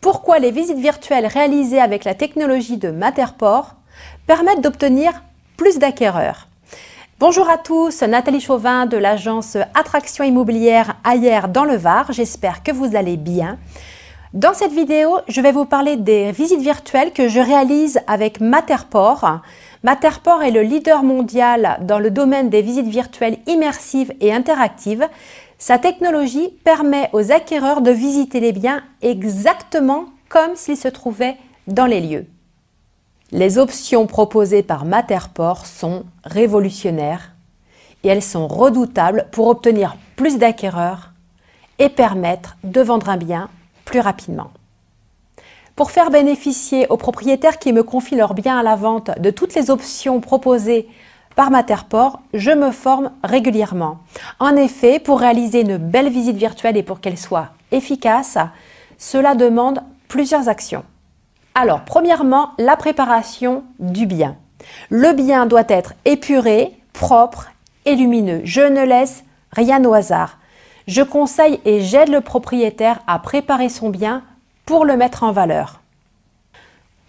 Pourquoi les visites virtuelles réalisées avec la technologie de Matterport permettent d'obtenir plus d'acquéreurs. Bonjour à tous, Nathalie Chauvin de l'agence Attraction Immobilière Ayer dans le Var. J'espère que vous allez bien. Dans cette vidéo, je vais vous parler des visites virtuelles que je réalise avec Matterport. Matterport est le leader mondial dans le domaine des visites virtuelles immersives et interactives. Sa technologie permet aux acquéreurs de visiter les biens exactement comme s'ils se trouvaient dans les lieux. Les options proposées par Matterport sont révolutionnaires et elles sont redoutables pour obtenir plus d'acquéreurs et permettre de vendre un bien plus rapidement. Pour faire bénéficier aux propriétaires qui me confient leurs biens à la vente de toutes les options proposées par Matterport, je me forme régulièrement. En effet, pour réaliser une belle visite virtuelle et pour qu'elle soit efficace, cela demande plusieurs actions. Alors, premièrement, la préparation du bien. Le bien doit être épuré, propre et lumineux. Je ne laisse rien au hasard. Je conseille et j'aide le propriétaire à préparer son bien pour le mettre en valeur.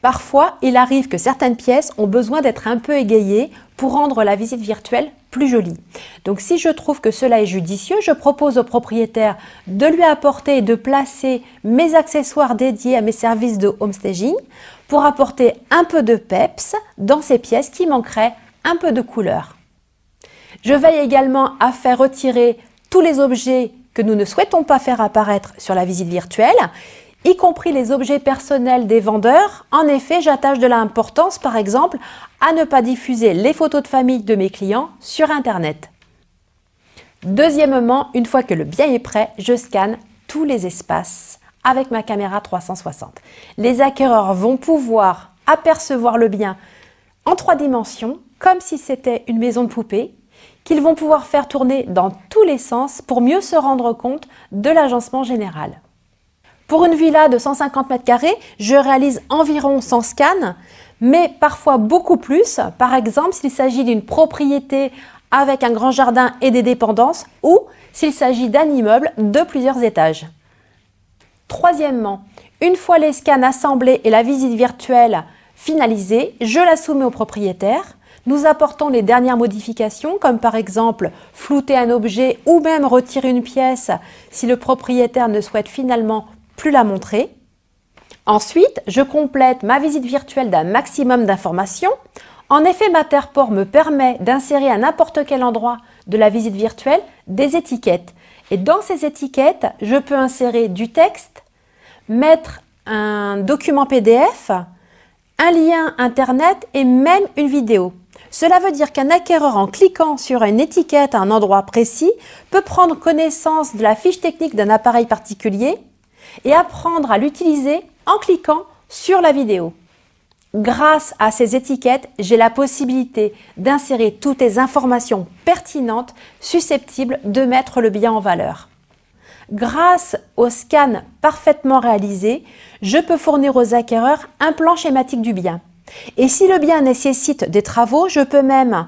Parfois, il arrive que certaines pièces ont besoin d'être un peu égayées pour rendre la visite virtuelle plus jolie. Donc, si je trouve que cela est judicieux, je propose au propriétaire de lui apporter et de placer mes accessoires dédiés à mes services de homestaging pour apporter un peu de peps dans ces pièces qui manqueraient un peu de couleur. Je veille également à faire retirer tous les objets que nous ne souhaitons pas faire apparaître sur la visite virtuelle, y compris les objets personnels des vendeurs. En effet, j'attache de l'importance, par exemple, à ne pas diffuser les photos de famille de mes clients sur Internet. Deuxièmement, une fois que le bien est prêt, je scanne tous les espaces avec ma caméra 360. Les acquéreurs vont pouvoir apercevoir le bien en 3 dimensions, comme si c'était une maison de poupée, qu'ils vont pouvoir faire tourner dans tous les sens pour mieux se rendre compte de l'agencement général. Pour une villa de 150 mètres carrés, je réalise environ 100 scans, mais parfois beaucoup plus. Par exemple, s'il s'agit d'une propriété avec un grand jardin et des dépendances, ou s'il s'agit d'un immeuble de plusieurs étages. Troisièmement, une fois les scans assemblés et la visite virtuelle finalisée, je la soumets au propriétaire. Nous apportons les dernières modifications, comme par exemple flouter un objet ou même retirer une pièce si le propriétaire ne souhaite finalement plus la montrer. Ensuite, je complète ma visite virtuelle d'un maximum d'informations. En effet, Matterport me permet d'insérer à n'importe quel endroit de la visite virtuelle des étiquettes. Et dans ces étiquettes, je peux insérer du texte, mettre un document PDF, un lien Internet et même une vidéo. Cela veut dire qu'un acquéreur, en cliquant sur une étiquette à un endroit précis, peut prendre connaissance de la fiche technique d'un appareil particulier et apprendre à l'utiliser en cliquant sur la vidéo. Grâce à ces étiquettes, j'ai la possibilité d'insérer toutes les informations pertinentes susceptibles de mettre le bien en valeur. Grâce au scan parfaitement réalisé, je peux fournir aux acquéreurs un plan schématique du bien. Et si le bien nécessite des travaux, je peux même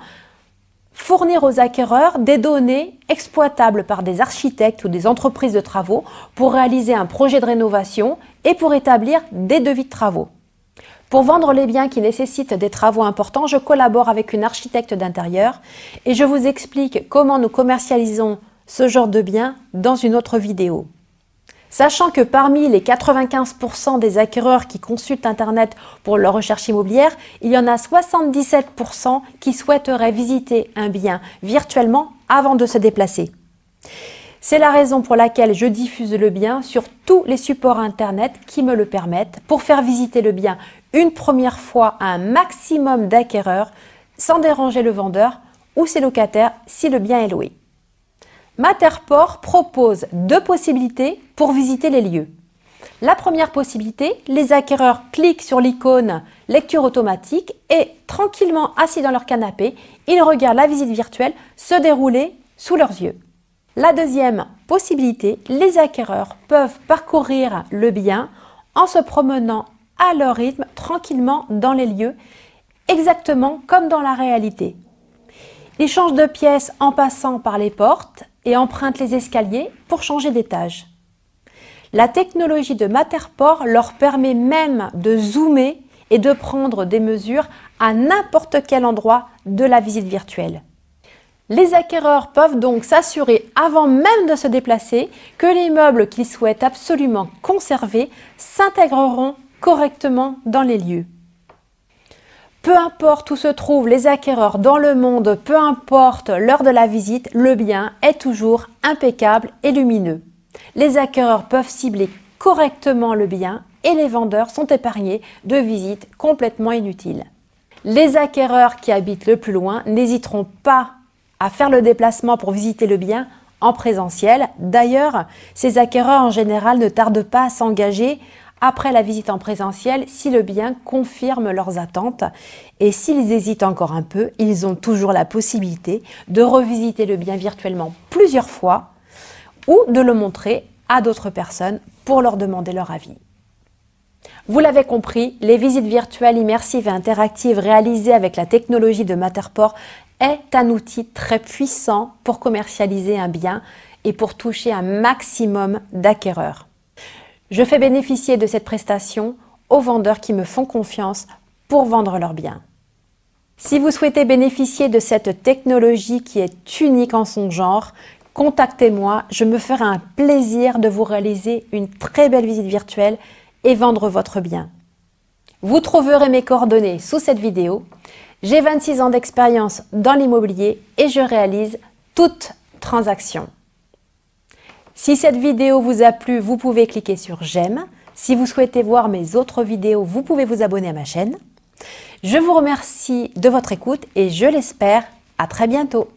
fournir aux acquéreurs des données exploitables par des architectes ou des entreprises de travaux pour réaliser un projet de rénovation et pour établir des devis de travaux. Pour vendre les biens qui nécessitent des travaux importants, je collabore avec une architecte d'intérieur et je vous explique comment nous commercialisons ce genre de biens dans une autre vidéo. Sachant que parmi les 95% des acquéreurs qui consultent Internet pour leur recherche immobilière, il y en a 77% qui souhaiteraient visiter un bien virtuellement avant de se déplacer. C'est la raison pour laquelle je diffuse le bien sur tous les supports Internet qui me le permettent pour faire visiter le bien une première fois à un maximum d'acquéreurs sans déranger le vendeur ou ses locataires si le bien est loué. Matterport propose 2 possibilités pour visiter les lieux. La première possibilité, les acquéreurs cliquent sur l'icône lecture automatique et tranquillement assis dans leur canapé, ils regardent la visite virtuelle se dérouler sous leurs yeux. La deuxième possibilité, les acquéreurs peuvent parcourir le bien en se promenant à leur rythme tranquillement dans les lieux, exactement comme dans la réalité. Ils changent de pièce en passant par les portes et empruntent les escaliers pour changer d'étage. La technologie de Matterport leur permet même de zoomer et de prendre des mesures à n'importe quel endroit de la visite virtuelle. Les acquéreurs peuvent donc s'assurer avant même de se déplacer que les meubles qu'ils souhaitent absolument conserver s'intégreront correctement dans les lieux. Peu importe où se trouvent les acquéreurs dans le monde, peu importe l'heure de la visite, le bien est toujours impeccable et lumineux. Les acquéreurs peuvent cibler correctement le bien et les vendeurs sont épargnés de visites complètement inutiles. Les acquéreurs qui habitent le plus loin n'hésiteront pas à faire le déplacement pour visiter le bien en présentiel. D'ailleurs, ces acquéreurs en général ne tardent pas à s'engager après la visite en présentiel si le bien confirme leurs attentes. Et s'ils hésitent encore un peu, ils ont toujours la possibilité de revisiter le bien virtuellement plusieurs fois ou de le montrer à d'autres personnes pour leur demander leur avis. Vous l'avez compris, les visites virtuelles immersives et interactives réalisées avec la technologie de Matterport est un outil très puissant pour commercialiser un bien et pour toucher un maximum d'acquéreurs. Je fais bénéficier de cette prestation aux vendeurs qui me font confiance pour vendre leurs biens. Si vous souhaitez bénéficier de cette technologie qui est unique en son genre, contactez-moi, je me ferai un plaisir de vous réaliser une très belle visite virtuelle et vendre votre bien. Vous trouverez mes coordonnées sous cette vidéo. J'ai 26 ans d'expérience dans l'immobilier et je réalise toute transaction. Si cette vidéo vous a plu, vous pouvez cliquer sur j'aime. Si vous souhaitez voir mes autres vidéos, vous pouvez vous abonner à ma chaîne. Je vous remercie de votre écoute et je l'espère, à très bientôt.